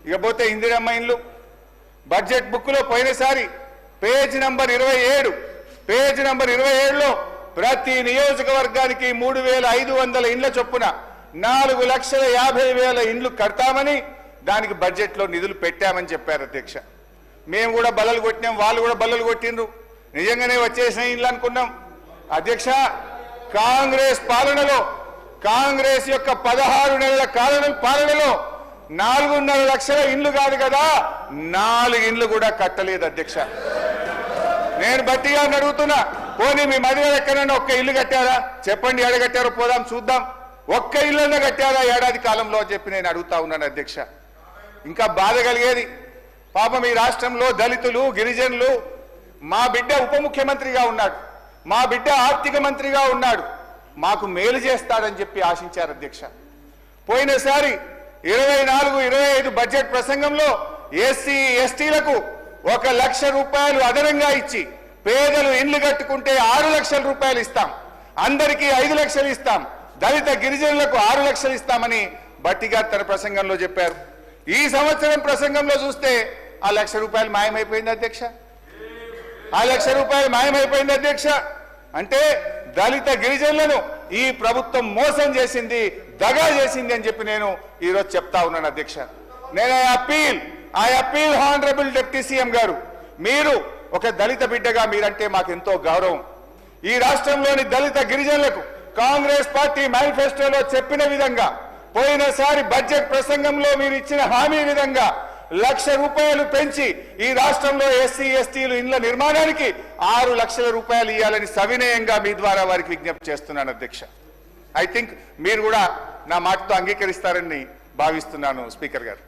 ఇకపోతే ఇందిరమ్మ ఇండ్లు బడ్జెట్ బుక్లో పోయినసారి పేజ్ నంబర్ 27లో ప్రతి నియోజకవర్గానికి 3500 ఇండ్ల చొప్పున 4,50,000 ఇండ్లు కడతామని దానికి బడ్జెట్లో నిధులు పెట్టామని చెప్పారు అధ్యక్ష. మేము కూడా బల్లలు కొట్టినాం, వాళ్ళు కూడా బల్లలు కొట్టిండ్రు. నిజంగానే వచ్చేసిన ఇండ్లు అనుకున్నాం అధ్యక్ష. కాంగ్రెస్ పాలనలో, కాంగ్రెస్ యొక్క 16 నెలల పాలనలో 4.5 లక్షల ఇండ్లు కాదు కదా 4 ఇండ్లు కూడా కట్టలేదు అధ్యక్ష. నేను బట్టిగా అడుగుతున్నా, పోనీ మీ మధ్యలో ఎక్కడైనా ఒక్క ఇల్లు కట్టారా చెప్పండి, ఎడ కట్టారో పోదాం చూద్దాం. ఒక్క ఇల్లున్నా కట్టారా ఏడాది కాలంలో చెప్పి నేను అడుగుతా ఉన్నాను అధ్యక్ష. ఇంకా బాధ కలిగేది పాపం ఈ రాష్ట్రంలో దళితులు, గిరిజనులు, మా బిడ్డ ఉప ముఖ్యమంత్రిగా ఉన్నాడు, మా బిడ్డ ఆర్థిక మంత్రిగా ఉన్నాడు, మాకు మేలు చేస్తాడని చెప్పి ఆశించారు అధ్యక్ష. పోయినసారి 24-25 బడ్జెట్ ప్రసంగంలో ఎస్సీ ఎస్టీలకు 1 లక్ష రూపాయలు అదనంగా ఇచ్చి పేదలు ఇండ్లు కట్టుకుంటే 6 లక్షల రూపాయలు ఇస్తాం, అందరికీ 5 లక్షలు ఇస్తాం, దళిత గిరిజనులకు 6 లక్షలు ఇస్తామని బట్టిగా తన ప్రసంగంలో చెప్పారు. ఈ సంవత్సరం ప్రసంగంలో చూస్తే 1 లక్ష రూపాయలు మాయమైపోయింది అధ్యక్ష. 1 లక్ష రూపాయలు మాయమైపోయింది అధ్యక్ష. అంటే దళిత గిరిజనులను ఈ ప్రభుత్వం మోసం చేసింది, దగా చేసింది అని చెప్పి నేను ఈరోజు చెప్తా ఉన్నాను అధ్యక్ష. నేను I appeal honourable deputy CM గారు, మీరు ఒక దళిత బిడ్డగా మీరంటే మాకు ఎంతో గౌరవం. ఈ రాష్ట్రంలోని దళిత గిరిజనులకు కాంగ్రెస్ పార్టీ మేనిఫెస్టోలో చెప్పిన విధంగా, పోయినసారి బడ్జెట్ ప్రసంగంలో మీరు ఇచ్చిన హామీ విధంగా 1 లక్ష రూపాయలు పెంచి ఈ రాష్ట్రంలో ఎస్సీ ఎస్టీలు ఇండ్ల నిర్మాణానికి 6 లక్షల రూపాయలు ఇవ్వాలని సవినయంగా మీ ద్వారా వారికి విజ్ఞప్తి చేస్తున్నాను అధ్యక్ష. ఐ థింక్ మీరు కూడా నా మాటతో అంగీకరిస్తారని భావిస్తున్నాను స్పీకర్ గారు.